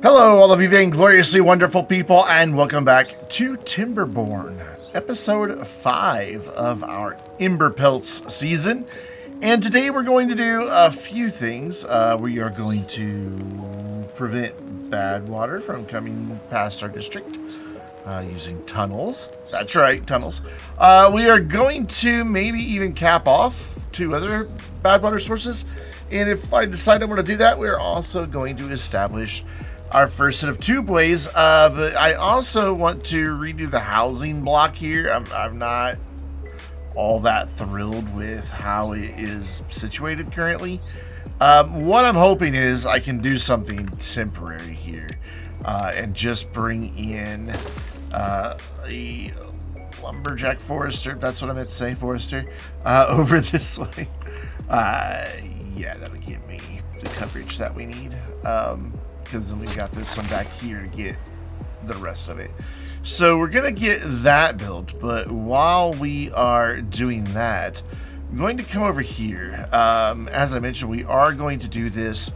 Hello, all of you vaingloriously wonderful people, and welcome back to Timberborn, episode 5 of our Emberpelts season. And today we're going to do a few things. We are going to prevent Badwater from coming past our district using tunnels. That's right, tunnels. We are going to maybe even cap off 2 other Badwater sources. And if I decide I want to do that, we're also going to establish our first set of tubeways, but I also want to redo the housing block here. I'm not all that thrilled with how it is situated currently. What I'm hoping is I can do something temporary here and just bring in a lumberjack forester, that's what I meant to say, forester, over this way. Yeah, that'll give me the coverage that we need. Because then we've got this one back here to get the rest of it. So we're going to get that built, but while we are doing that, I'm going to come over here. As I mentioned, we are going to do this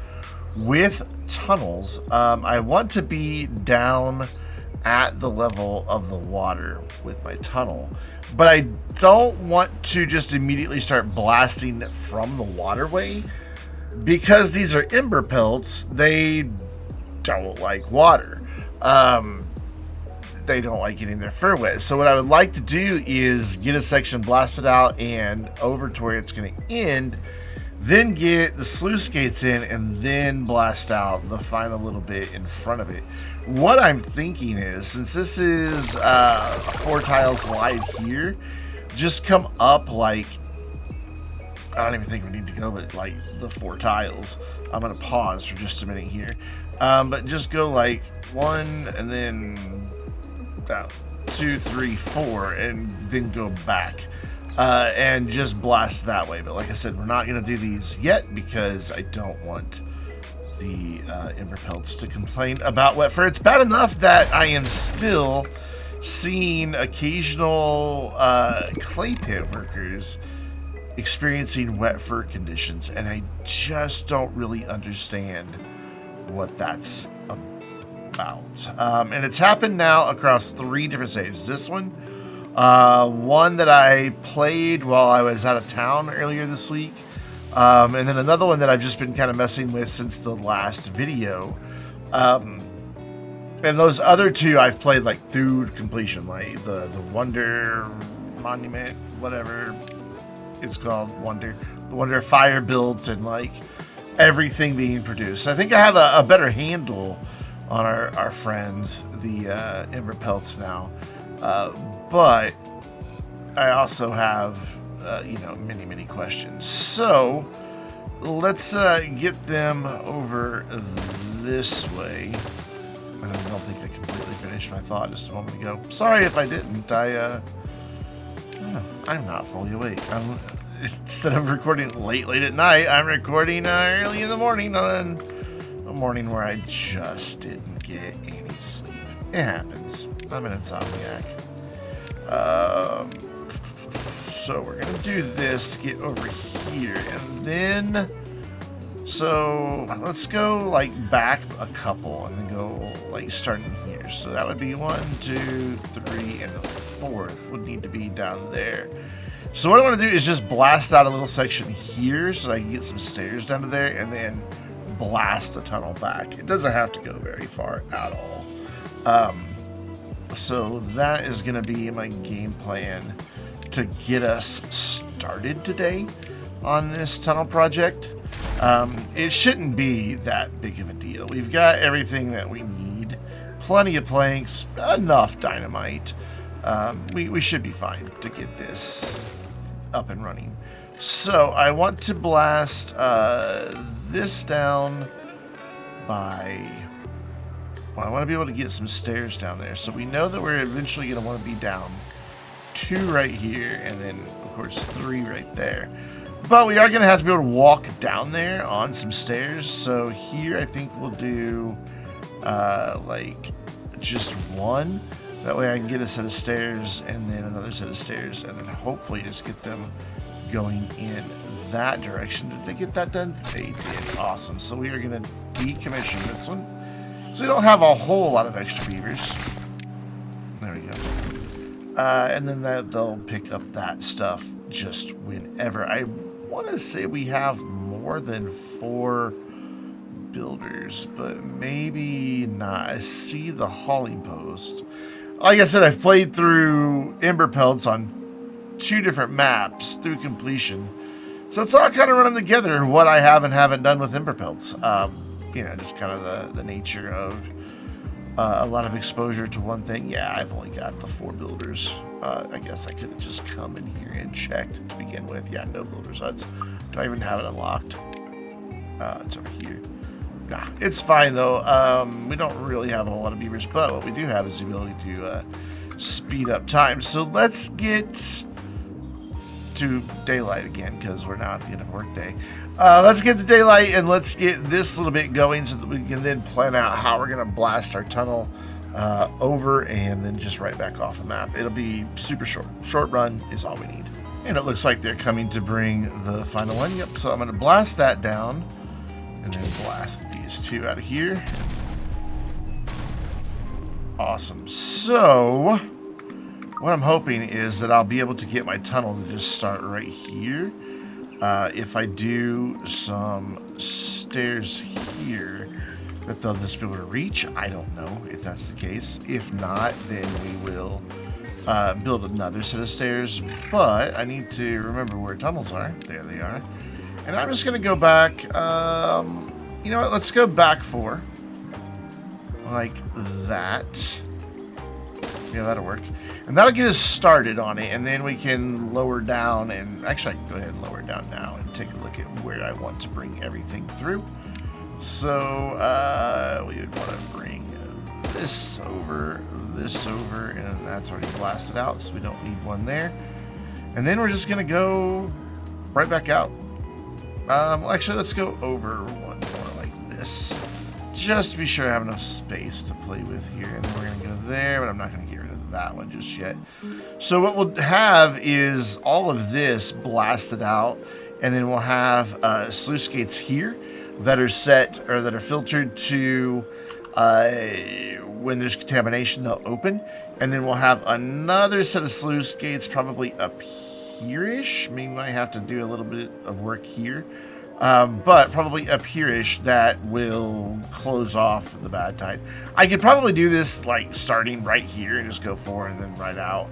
with tunnels. I want to be down at the level of the water with my tunnel, but I don't want to just immediately start blasting from the waterway, because these are Emberpelts. They don't like water. They don't like getting their fur wet. So what I would like to do is get a section blasted out and over to where it's going to end, then get the sluice gates in, and then blast out the final little bit in front of it. What I'm thinking is, since this is 4 tiles wide here, just come up like, I don't even think we need to go but like the 4 tiles. I'm going to pause for just a minute here. But just go like 1 and then 2, 3, 4, and then go back and just blast that way. But like I said, we're not going to do these yet because I don't want the Emberpelts to complain about wet fur. It's bad enough that I am still seeing occasional clay pit workers experiencing wet fur conditions, and I just don't really understand what that's about. And it's happened now across 3 different stages. This one that I played while I was out of town earlier this week, and then another one that I've just been kind of messing with since the last video, and those other 2 I've played like through completion, like the Wonder Monument, whatever it's called, the Wonder Fire build, and like everything being produced. I think I have a better handle on our friends, the Emberpelts now, but I also have many questions. So let's get them over this way. And I don't think I completely finished my thought just a moment ago. Sorry if I didn't. I'm not fully awake. Instead of recording late at night, I'm recording early in the morning on a morning where I just didn't get any sleep. It happens. I'm an insomniac. So we're going to do this to get over here. And then, so let's go like back a couple and then go like starting here. So that would be 1, 2, 3, and the 4th would need to be down there. So what I want to do is just blast out a little section here so I can get some stairs down to there, and then blast the tunnel back. It doesn't have to go very far at all. So that is going to be my game plan to get us started today on this tunnel project. It shouldn't be that big of a deal. We've got everything that we need. Plenty of planks, enough dynamite. We should be fine to get this up and running. So I want to blast this down by, well, I want to be able to get some stairs down there. So we know that we're eventually going to want to be down 2 right here, and then of course 3 right there. But we are going to have to be able to walk down there on some stairs. So here I think we'll do like just 1. That way I can get a set of stairs and then another set of stairs, and then hopefully just get them going in that direction. Did they get that done? They did. Awesome. So we are going to decommission this one. So we don't have a whole lot of extra beavers. There we go. And then they'll pick up that stuff just whenever. I want to say we have more than 4 builders, but maybe not. I see the hauling post. Like I said, I've played through Emberpelts on 2 different maps through completion. So it's all kind of running together what I have and haven't done with Emberpelts. You know, just kind of the nature of a lot of exposure to one thing. Yeah, I've only got the 4 builders. I guess I could have just come in here and checked to begin with. Yeah, no builders huts. Do I even have it unlocked? It's over here. Nah, it's fine though. We don't really have a whole lot of beavers, but what we do have is the ability to speed up time. So let's get to daylight again, because we're now at the end of workday. Let's get to daylight and let's get this little bit going so that we can then plan out how we're going to blast our tunnel over and then just right back off the map. It'll be super short. Short run is all we need. And it looks like they're coming to bring the final one. Yep, so I'm going to blast that down and then blast these 2 out of here. Awesome. So what I'm hoping is that I'll be able to get my tunnel to just start right here. If I do some stairs here that they'll just be able to reach. I don't know if that's the case. If not, then we will build another set of stairs. But I need to remember where tunnels are. There they are. And I'm just going to go back. You know what? Let's go back 4. Like that. Yeah, that'll work. And that'll get us started on it, and then we can lower down, and actually I can go ahead and lower down now and take a look at where I want to bring everything through. So we would want to bring this over, and that's already blasted out, so we don't need one there. And then we're just going to go right back out. Well, actually, let's go over one more like this. Just to be sure I have enough space to play with here. And then we're going to go there, but I'm not going to get rid of that one just yet. So what we'll have is all of this blasted out, and then we'll have sluice gates here that are set, or that are filtered to when there's contamination, they'll open. And then we'll have another set of sluice gates probably up here-ish. Maybe I might have to do a little bit of work here. But probably up here-ish that will close off the bad tide. I could probably do this like starting right here and just go forward and then right out.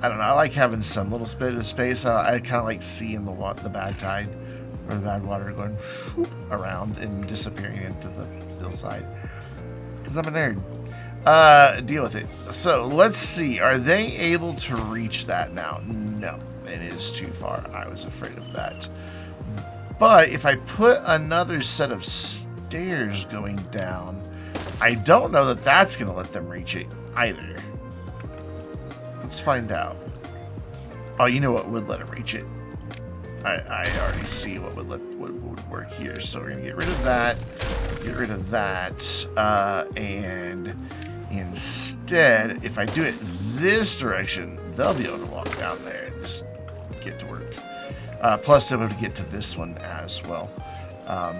I don't know. I like having some little bit of space. I kind of like seeing the bad tide or the bad water going around and disappearing into the hillside. Because I'm a nerd. Deal with it. So let's see. Are they able to reach that now? No, it is too far. I was afraid of that. But if I put another set of stairs going down, I don't know that that's going to let them reach it either. Let's find out. Oh, you know what would let them reach it? I already see what would work here. So we're going to get rid of that, and instead, if I do it this direction, they'll be able to walk down there and just get to work. Plus, they'll be able to get to this one as well.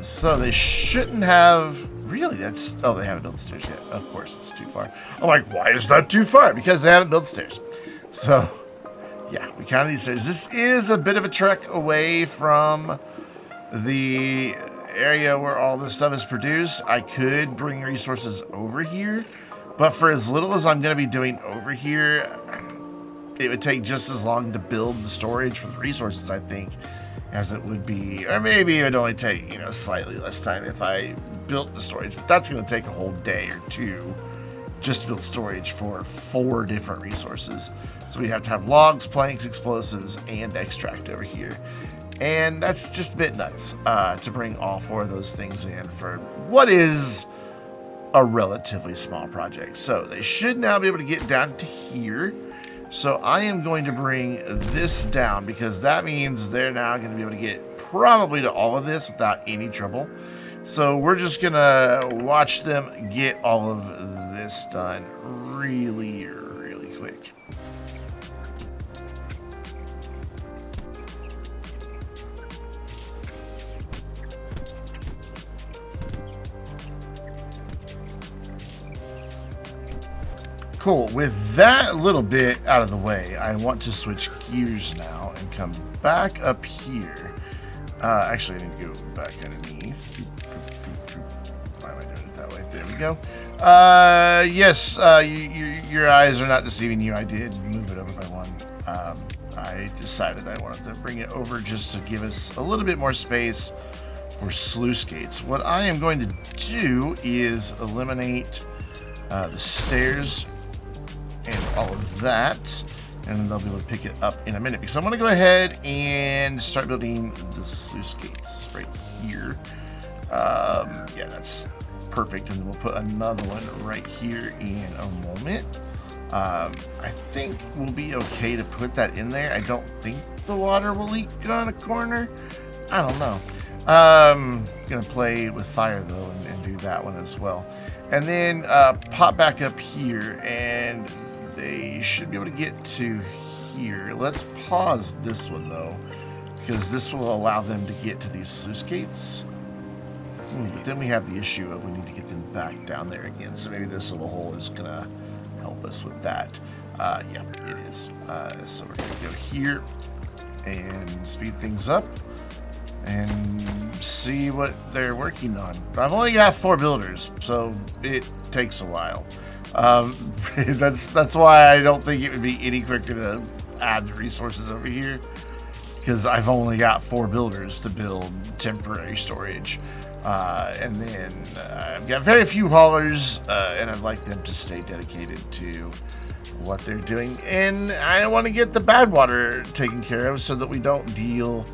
So they shouldn't have... Really, that's... Oh, they haven't built stairs yet. Of course, it's too far. I'm like, why is that too far? Because they haven't built stairs. So, yeah, we counted these stairs. This is a bit of a trek away from the area where all this stuff is produced. I could bring resources over here, but for as little as I'm going to be doing over here... It would take just as long to build the storage for the resources, I think, as it would be, or maybe it would only take, you know, slightly less time if I built the storage. But that's going to take a whole day or 2 just to build storage for 4 different resources. So we have to have logs, planks, explosives, and extract over here. And that's just a bit nuts to bring all 4 of those things in for what is a relatively small project. So they should now be able to get down to here. So I am going to bring this down because that means they're now going to be able to get probably to all of this without any trouble. So we're just going to watch them get all of this done really, really quick. Cool. With that little bit out of the way, I want to switch gears now and come back up here. Actually, I need to go back underneath. Why am I doing it that way? There we go. Yes, your eyes are not deceiving you. I did move it over by one. I decided I wanted to bring it over just to give us a little bit more space for sluice gates. What I am going to do is eliminate the stairs and all of that, and they'll be able to pick it up in a minute, because I'm going to go ahead and start building the sluice gates right here. Yeah, that's perfect, and then we'll put another one right here in a moment. I think we'll be okay to put that in there. I don't think the water will leak on a corner. I don't know. Gonna play with fire though and do that one as well, and then pop back up here, and they should be able to get to here. Let's pause this one though, because this will allow them to get to these sluice gates. But then we have the issue of we need to get them back down there again. So maybe this little hole is gonna help us with that. Yeah, it is. So we're gonna go here and speed things up and see what they're working on. I've only got 4 builders, so it takes a while. That's why I don't think it would be any quicker to add the resources over here, because I've only got 4 builders to build temporary storage. And then I've got very few haulers, and I'd like them to stay dedicated to what they're doing. And I want to get the Badwater taken care of so that we don't deal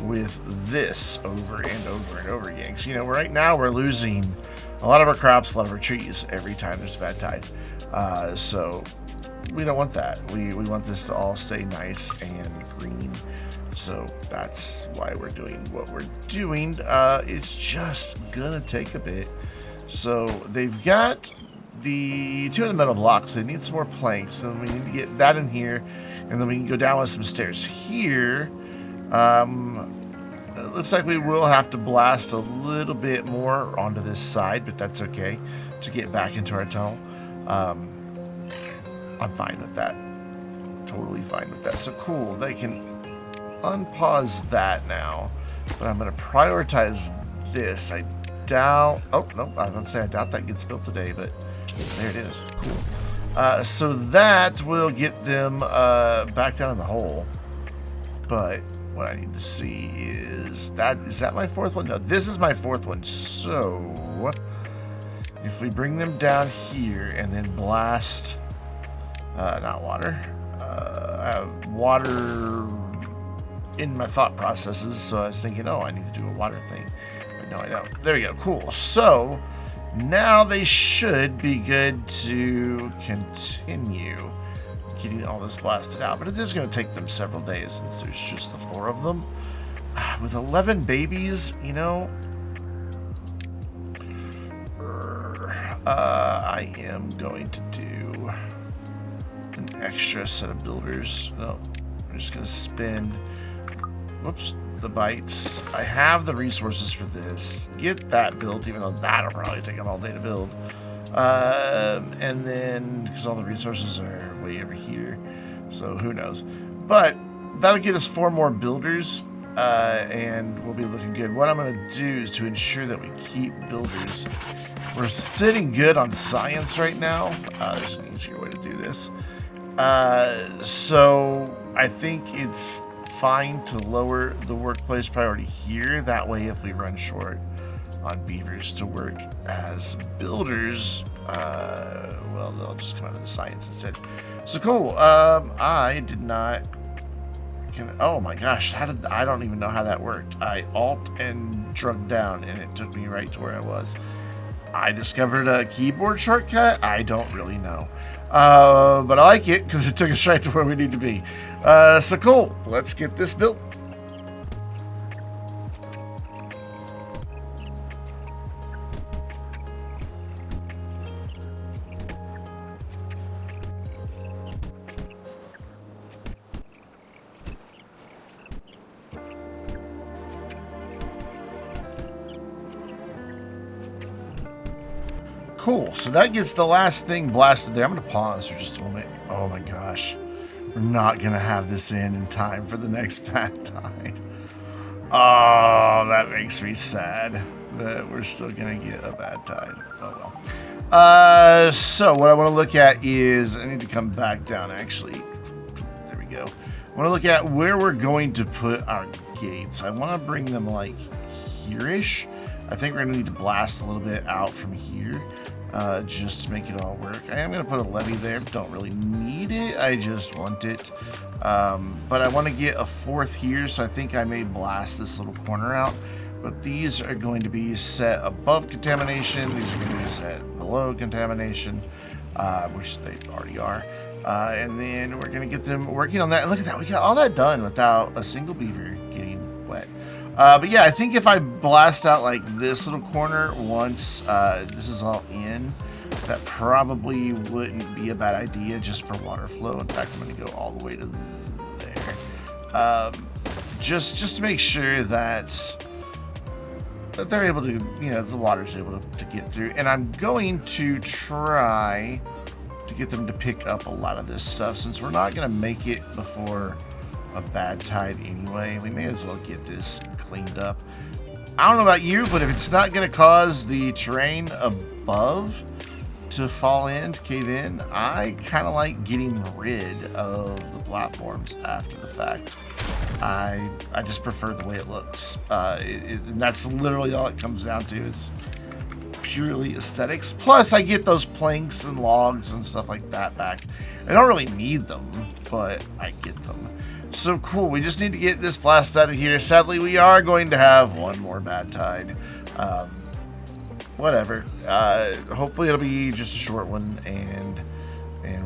with this over and over and over again. So, you know, right now we're losing a lot of our crops, a lot of our trees every time there's a bad tide. So we don't want that. We want this to all stay nice and green. So that's why we're doing what we're doing. It's just gonna take a bit. So they've got the 2 of the metal blocks. They need some more planks, and we need to get that in here, and then we can go down with some stairs here. It looks like we will have to blast a little bit more onto this side, but that's okay to get back into our tunnel. I'm fine with that. Totally fine with that. So cool. They can unpause that now, but I'm going to prioritize this. I doubt. Oh no, I was going to say I doubt that gets built today, but there it is. Cool. So that will get them back down in the hole. But what I need to see is that my 4th one? No, this is my 4th one. So if we bring them down here and then blast, not water. I have water in my thought processes, so I was thinking, oh, I need to do a water thing. But no, I don't. There we go. Cool. So now they should be good to continue getting all this blasted out, but it is going to take them several days since there's just the 4 of them. With 11 babies, you know, I am going to do an extra set of builders. No, I'm just going to spend, whoops, the bites. I have the resources for this. Get that built, even though that'll probably take them all day to build. And then, because all the resources are way over here, so who knows. But that'll get us 4 more builders, and we'll be looking good. What I'm going to do is to ensure that we keep builders. We're sitting good on science right now. There's an easier way to do this. So I think it's fine to lower the workplace priority here. That way, if we run short on beavers to work as builders, well, they'll just come out of the science instead. So cool. I did not. Oh my gosh, I don't even know how that worked. I alt and drug down, and it took me right to where I was. I discovered a keyboard shortcut. I don't really know, but I like it because it took us right to where we need to be. So cool. Let's get this built. Cool. So that gets the last thing blasted there. I'm going to pause for just a moment. Oh my gosh. We're not going to have this in time for the next bad tide. Oh, that makes me sad that we're still going to get a bad tide. Oh well. So what I want to look at is, I need to come back down actually. There we go. I want to look at where we're going to put our gates. I want to bring them like here-ish. I think we're going to need to blast a little bit out from here just to make it all work. I am going to put a levee there. Don't really need it. I just want it. But I want to get a fourth here, so I think I may blast this little corner out. But these are going to be set above contamination. These are going to be set below contamination, which they already are. And then we're going to get them working on that. And look at that. We got all that done without a single beaver getting wet. But yeah, I think if I blast out like this little corner once this is all in, that probably wouldn't be a bad idea just for water flow. In fact, I'm going to go all the way to there. Just to make sure that they're able to, the water's able to get through. And I'm going to try to get them to pick up a lot of this stuff since we're not going to make it before a bad tide anyway. We may as well get this cleaned up. I don't know about you, but if it's not going to cause the terrain above to fall in, to cave in, I kind of like getting rid of the platforms after the fact. I just prefer the way it looks. And that's literally all it comes down to, is purely aesthetics. Plus, I get those planks and logs and stuff like that back. I don't really need them, but I get them. So cool. We just need to get this blast out of here. Sadly, we are going to have one more bad tide. Whatever. Hopefully, it'll be just a short one, and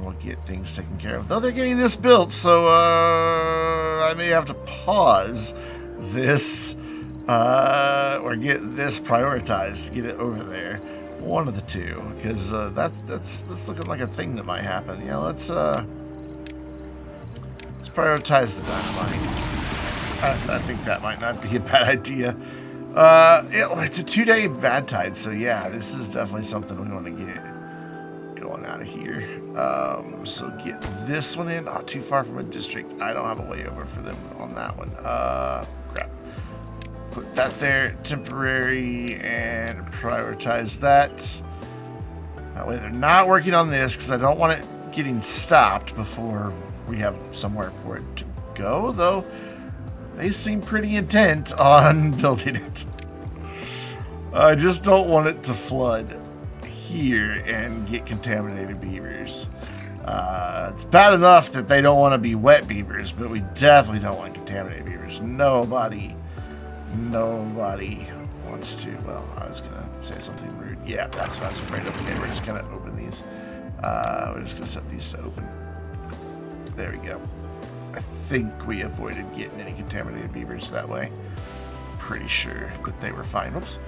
we'll get things taken care of. Though they're getting this built, so I may have to pause this or get this prioritized to get it over there. One of the two, because that's looking like a thing that might happen. Let's prioritize the dynamite. I think that might not be a bad idea. It's a 2-day bad tide, so yeah, this is definitely something we want to get going out of here. So get this one in. Not too far from a district. I don't have a way over for them on that one. Crap. Put that there, temporary, and prioritize that. That way they're not working on this, because I don't want it getting stopped before we have somewhere for it to go, though they seem pretty intent on building it. I just don't want it to flood here and get contaminated beavers. It's bad enough that they don't want to be wet beavers, but we definitely don't want contaminated beavers. Nobody wants to. Well, I was gonna say something rude. Yeah, that's what I was afraid of. Okay, we're just gonna open these. We're just gonna set these to open. There we go. I think we avoided getting any contaminated beavers that way. Pretty sure that they were fine. Whoops.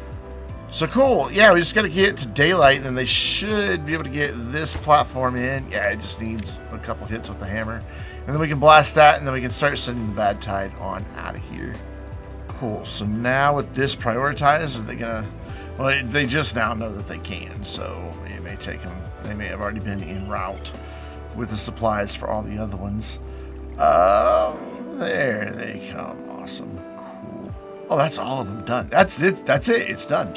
So cool. Yeah, we just got to get it to daylight, and then they should be able to get this platform in. Yeah, it just needs a couple hits with the hammer. And then we can blast that, and then we can start sending the bad tide on out of here. Cool. So now with this prioritized, are they going to... Well, they just now know that they can, so it may take them... They may have already been en route with the supplies for all the other ones. There they come. Awesome. Cool. Oh, that's all of them done. That's it. It's done.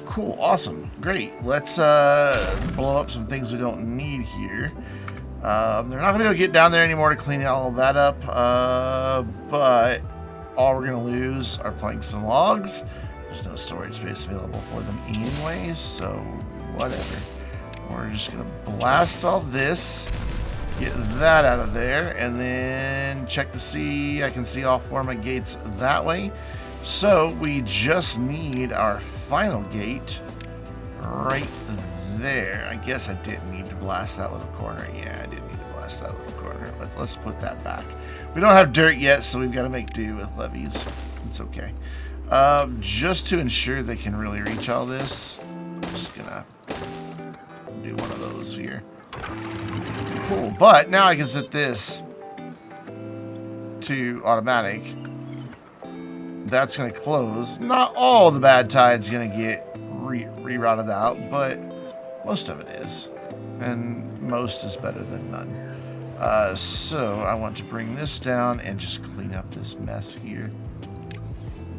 Cool. Awesome. Great. Let's blow up some things we don't need here. They're not going to be able to get down there anymore to clean all of that up. But all we're going to lose are planks and logs. There's no storage space available for them anyway, so whatever. We're just going to blast all this. Get that out of there, and then check to see. I can see all 4 of my gates that way. So we just need our final gate right there. I guess I didn't need to blast that little corner. Yeah, I didn't need to blast that little corner. Let's put that back. We don't have dirt yet, so we've got to make do with levees. It's okay. Just to ensure they can really reach all this, I'm just gonna do one of those here. Cool, but now I can set this to automatic. That's going to close. Not all the bad tide's going to get rerouted out, but Most of it is. And most is better than none. So I want to bring this down and just clean up this mess here.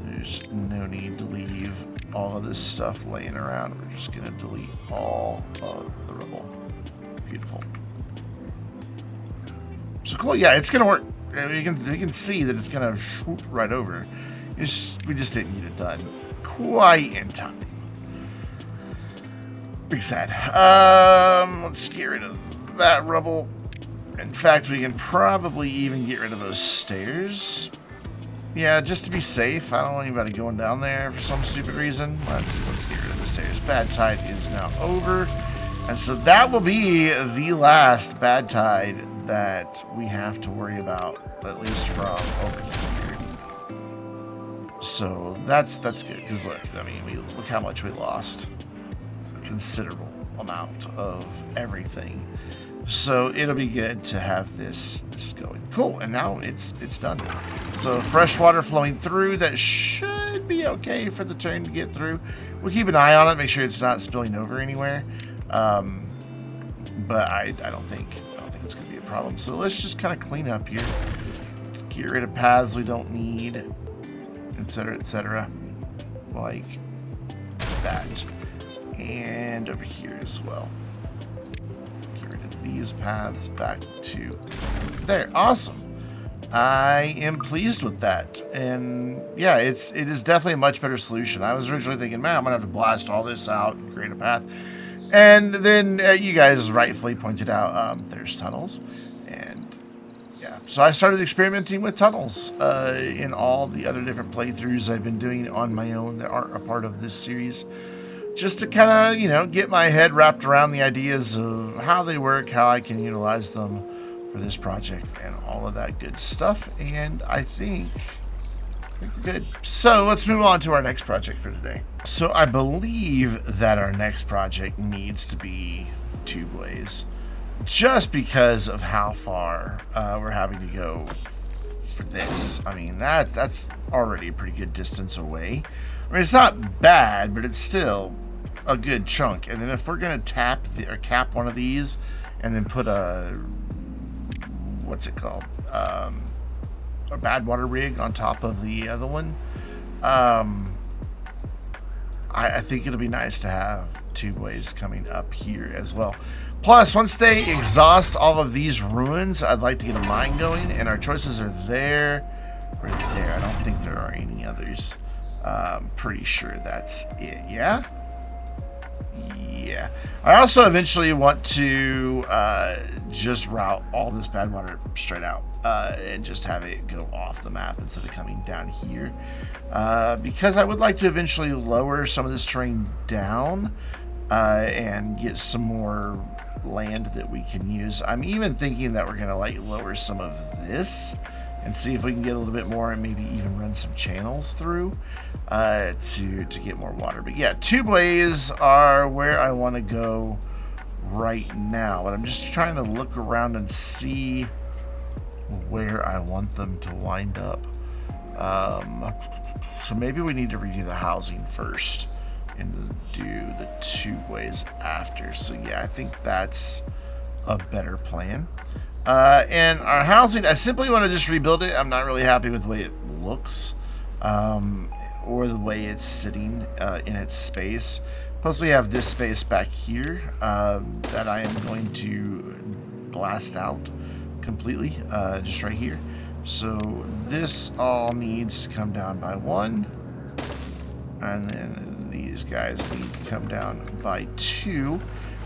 There's no need to leave all of this stuff laying around. We're just going to delete all of the rubble. Beautiful. So cool. Yeah, it's going to work. You can see that it's going to swoop right over. We just didn't get it done quite in time. Big sad. Let's get rid of that rubble. In fact, we can probably even get rid of those stairs. Yeah, just to be safe. I don't want anybody going down there for some stupid reason. Let's get rid of the stairs. Bad tide is now over. And so that will be the last bad tide that we have to worry about, at least from over here. So that's good, because look, I mean, look how much we lost. A considerable amount of everything. So it'll be good to have this going. Cool, and now it's done. So fresh water flowing through, that should be okay for the turn to get through. We'll keep an eye on it, make sure it's not spilling over anywhere. But I don't think it's gonna be a problem. So let's just kind of clean up here. Get rid of paths we don't need, etc., like that. And over here as well. These paths back to there. Awesome. I am pleased with that, and yeah, it is definitely a much better solution. I was originally thinking, man, I'm gonna have to blast all this out and create a path, and then you guys rightfully pointed out there's tunnels, and yeah, so I started experimenting with tunnels in all the other different playthroughs I've been doing on my own that aren't a part of this series. Just to kind of, you know, get my head wrapped around the ideas of how they work, how I can utilize them for this project, and all of that good stuff. And I think we're good. So let's move on to our next project for today. So I believe that our next project needs to be tubeways, just because of how far we're having to go for this. I mean, that's already a pretty good distance away. I mean, it's not bad, but it's still a good chunk. And then if we're gonna cap one of these, and then put a what's it called, a Badwater rig on top of the other one, I think it'll be nice to have tubeways coming up here as well. Plus, once they exhaust all of these ruins, I'd like to get a mine going, and our choices are there, right there. I don't think there are any others. Pretty sure that's it. Yeah. I also eventually want to just route all this Badwater straight out and just have it go off the map instead of coming down here, because I would like to eventually lower some of this terrain down and get some more land that we can use. I'm even thinking that we're gonna like lower some of this and see if we can get a little bit more, and maybe even run some channels through to get more water. But yeah, tubeways are where I want to go right now, but I'm just trying to look around and see where I want them to wind up. So maybe we need to redo the housing first and do the tubeways after. So yeah, I think that's a better plan. And our housing, I simply want to just rebuild it. I'm not really happy with the way it looks, or the way it's sitting in its space. Plus we have this space back here that I am going to blast out completely, just right here. So this all needs to come down by 1, and then these guys need to come down by 2.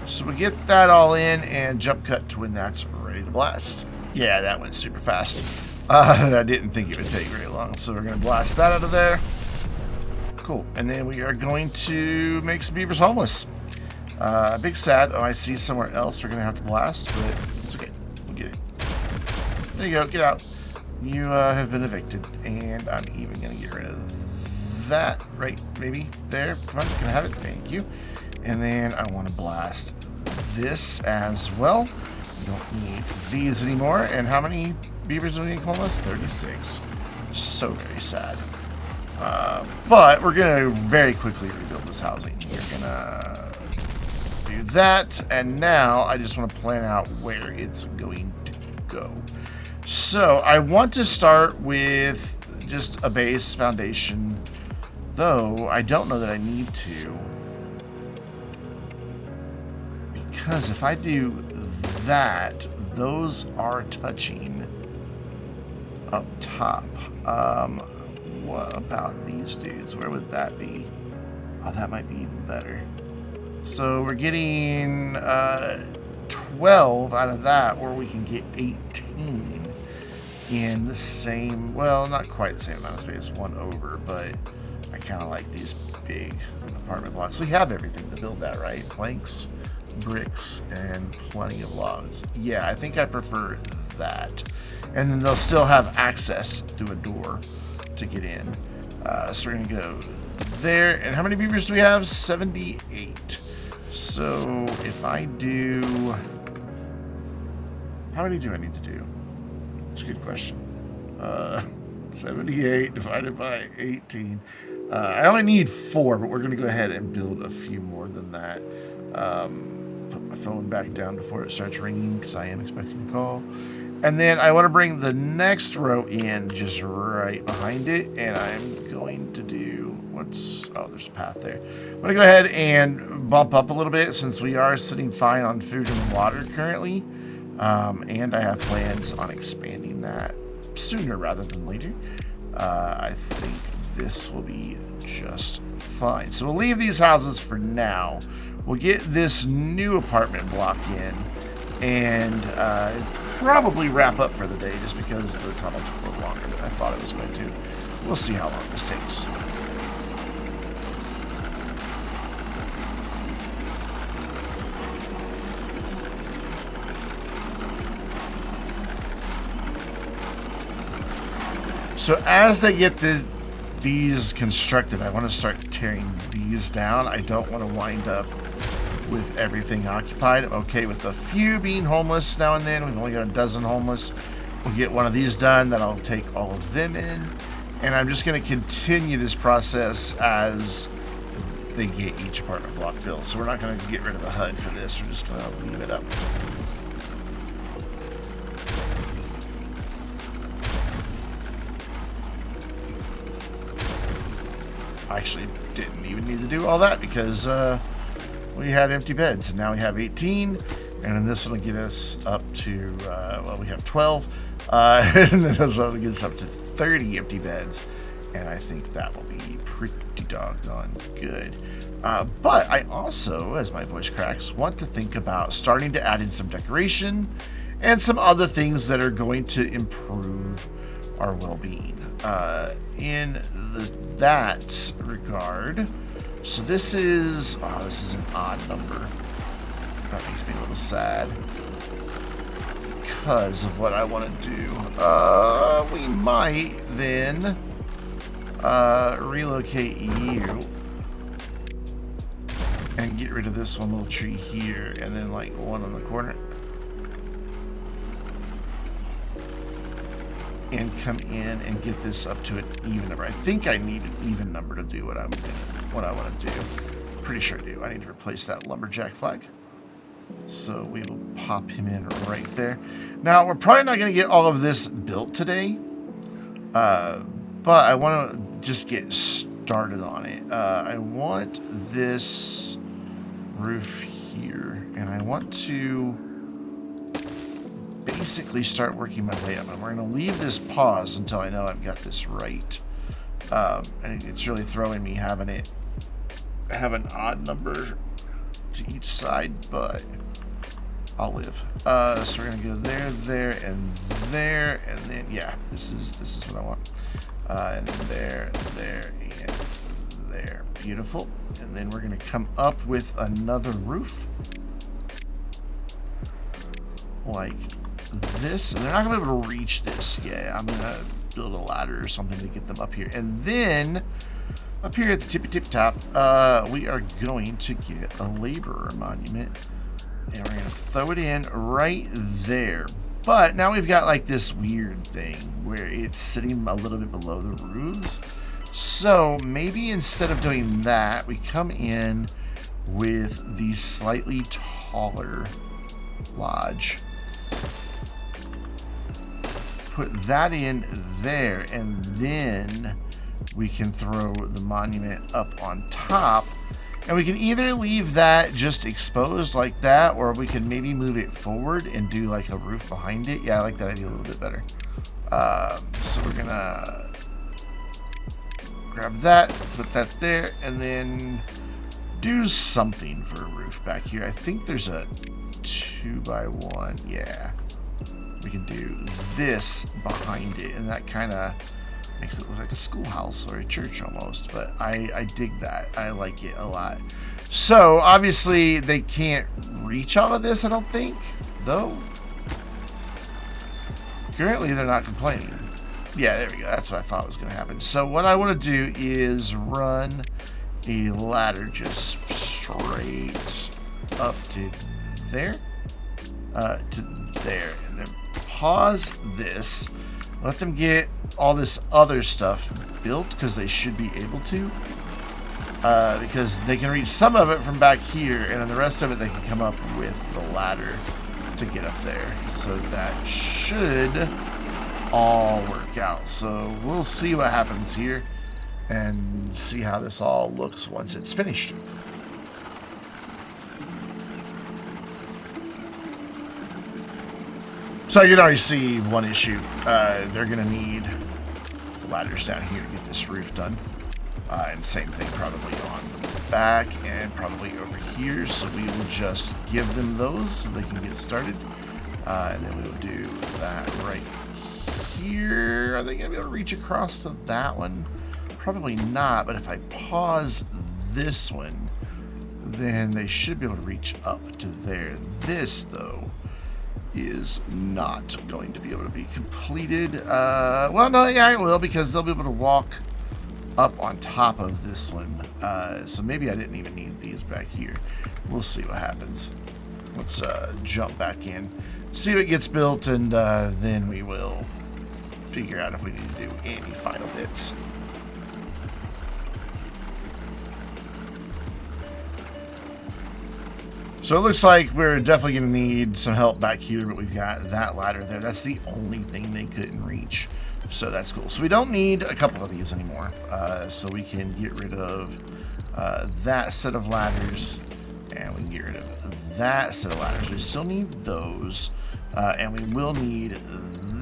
So we get that all in and jump cut to when that's ready to blast. Yeah, that went super fast. I didn't think it would take very long. So we're going to blast that out of there. Cool. And then we are going to make some beavers homeless. Big sad. Oh, I see somewhere else we're going to have to blast, but it's okay. We'll get it. There you go. Get out. You have been evicted. And I'm even going to get rid of that right maybe there. Come on. Can I have it? Thank you. And then I want to blast this as well. We don't need these anymore. And how many beavers do we need homeless? 36. So very sad. But we're going to very quickly rebuild this housing. We're going to do do that, and now I just want to plan out where it's going to go. So I want to start with just a base foundation, though I don't know that I need to, because if I do that, those are touching up top. What about these dudes? Where would that be? Oh, that might be even better. So we're getting 12 out of that, or we can get 18 in the same, well, not quite the same amount of space, one over, but I kind of like these big apartment blocks. We have everything to build that, right? Planks, bricks, and plenty of logs. Yeah, I think I prefer that. And then they'll still have access through a door to get in. So we're gonna go there. And how many beavers do we have? 78. So if I do, how many do I need to do? It's a good question. 78 divided by 18. I only need 4, but we're going to go ahead and build a few more than that. Put my phone back down before it starts ringing because I am expecting a call. And then I want to bring the next row in just right behind it. And I'm going to do, oh, there's a path there. I'm going to go ahead and bump up a little bit since we are sitting fine on food and water currently. And I have plans on expanding that sooner rather than later. I think this will be just fine. So we'll leave these houses for now. We'll get this new apartment block in and probably wrap up for the day just because the tunnel took a little longer than I thought it was going to. We'll see how long this takes. So as they get these constructed, I want to start tearing these down. I don't want to wind up with everything occupied. I'm okay with a few being homeless now and then. We've only got a dozen homeless. We'll get one of these done, then I'll take all of them in. And I'm just going to continue this process as they get each apartment block built. So we're not going to get rid of the HUD for this. We're just going to leave it up. I actually didn't even need to do all that because we had empty beds, and now we have 18, and then this will get us up to, well, we have 12, and then this will get us up to 30 empty beds, and I think that will be pretty doggone good. But I also, as my voice cracks, want to think about starting to add in some decoration and some other things that are going to improve our well-being. In that regard, so this is an odd number. That makes me a little sad because of what I want to do. We might then relocate you and get rid of this one little tree here, and then like one on the corner. And come in and get this up to an even number. I think I need an even number to do what I want to do. Pretty sure I do. I need to replace that lumberjack flag. So we will pop him in right there. Now, we're probably not going to get all of this built today. But I want to just get started on it. I want this roof here. And I want to basically start working my way up, and we're going to leave this pause until I know I've got this right. And it's really throwing me having an odd number to each side, but I'll live. So we're going to go there, and then yeah, this is what I want. And then there, and there. Beautiful. And then we're going to come up with another roof like this, and they're not going to be able to reach this. Yeah, I'm going to build a ladder or something to get them up here. And then up here at the tippy top, we are going to get a laborer monument, and we're going to throw it in right there. But now we've got like this weird thing where it's sitting a little bit below the roofs. So maybe instead of doing that, we come in with the slightly taller lodge. Put that in there, and then we can throw the monument up on top. And we can either leave that just exposed like that, or we can maybe move it forward and do like a roof behind it. Yeah, I like that idea a little bit better. So we're gonna grab that, put that there, and then do something for a roof back here. I think there's a 2x1. Yeah. We can do this behind it, and that kind of makes it look like a schoolhouse or a church almost, but I dig that. I like it a lot. So obviously they can't reach all of this, I don't think, though. Currently they're not complaining. Yeah, there we go. That's what I thought was going to happen. So what I want to do is run a ladder just straight up to there, and then pause this. Let them get all this other stuff built, because they should be able to. Because they can reach some of it from back here, and then the rest of it they can come up with the ladder to get up there. So that should all work out. So we'll see what happens here and see how this all looks once it's finished. So you can already see one issue. They're going to need ladders down here to get this roof done. And same thing probably on the back and probably over here. So we will just give them those so they can get started. And then we will do that right here. Are they going to be able to reach across to that one? Probably not. But if I pause this one, then they should be able to reach up to there. This, though, is not going to be able to be completed. Well, no, yeah, it will, because they'll be able to walk up on top of this one. So maybe I didn't even need these back here. We'll see what happens. Let's jump back in, see what gets built, and then we will figure out if we need to do any final bits. So it looks like we're definitely going to need some help back here, but we've got that ladder there. That's the only thing they couldn't reach. So that's cool. So we don't need a couple of these anymore. So we can get rid of that set of ladders, and we can get rid of that set of ladders. We still need those, and we will need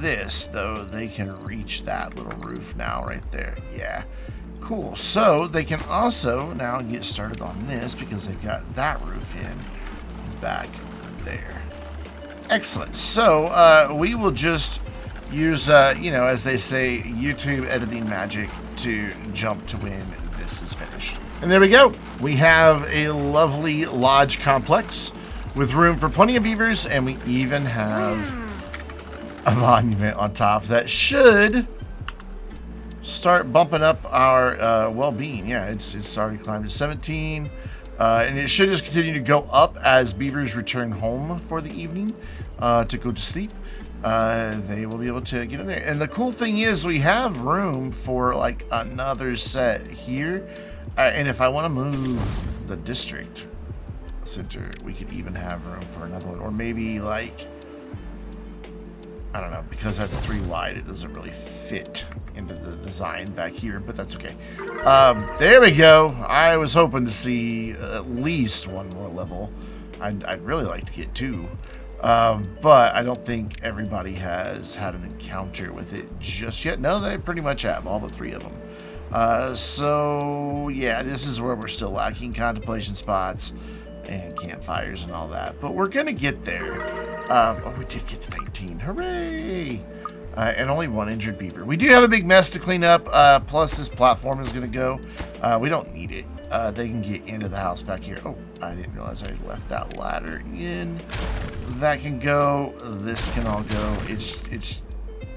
this, though. They can reach that little roof now right there. Yeah. Cool. So they can also now get started on this, because they've got that roof in back there. Excellent. So we will just use, you know, as they say, YouTube editing magic to jump to when this is finished. And there we go. We have a lovely lodge complex with room for plenty of beavers, and we even have a monument on top that should start bumping up our well-being. Yeah, it's already climbed to 17. And it should just continue to go up as beavers return home for the evening to go to sleep. They will be able to get in there. And the cool thing is we have room for like another set here. And if I want to move the district center, we could even have room for another one. Or maybe like, I don't know, because that's 3 wide, it doesn't really fit into the design back here, but that's okay. There we go. I was hoping to see at least one more level. I'd really like to get 2. But I don't think everybody has had an encounter with it just yet. No, they pretty much have, all but 3 of them. So, yeah, this is where we're still lacking contemplation spots and campfires and all that. But we're going to get there. Oh, we did get to 19. Hooray! And only 1 injured beaver. We do have a big mess to clean up, plus this platform is going to go. We don't need it. They can get into the house back here. Oh, I didn't realize I left that ladder in. That can go. This can all go. It's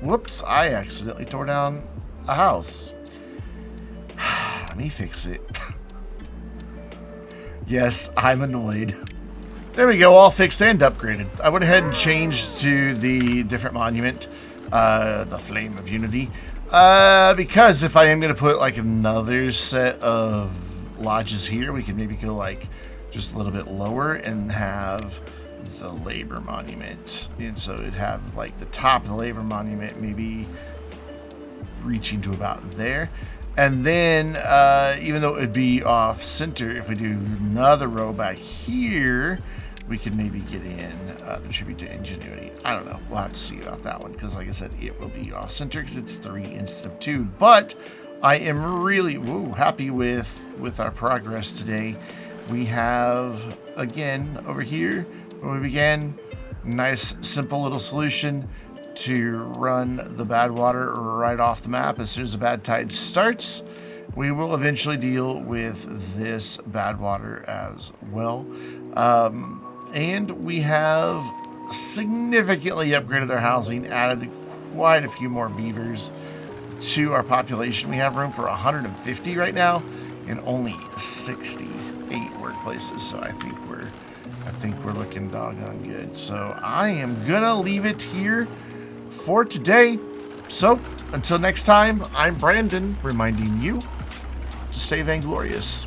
whoops, I accidentally tore down a house. Let me fix it. Yes, I'm annoyed. There we go, all fixed and upgraded. I went ahead and changed to the different monument. The Flame of Unity, because if I am going to put like another set of lodges here, we could maybe go like just a little bit lower and have the labor monument. And so it'd have like the top of the labor monument maybe reaching to about there. And then even though it would be off center, if we do another row back here, we could maybe get in the tribute to ingenuity. I don't know. We'll have to see about that one because, like I said, it will be off center because it's 3 instead of 2. But I am really happy with our progress today. We have, again, over here when we began, nice simple little solution to run the Badwater right off the map. As soon as the bad tide starts, we will eventually deal with this Badwater as well. And we have significantly upgraded our housing, added quite a few more beavers to our population. We have room for 150 right now and only 68 workplaces. So I think we're looking doggone good. So I am gonna leave it here for today. So until next time, I'm Brandon, reminding you to stay vainglorious.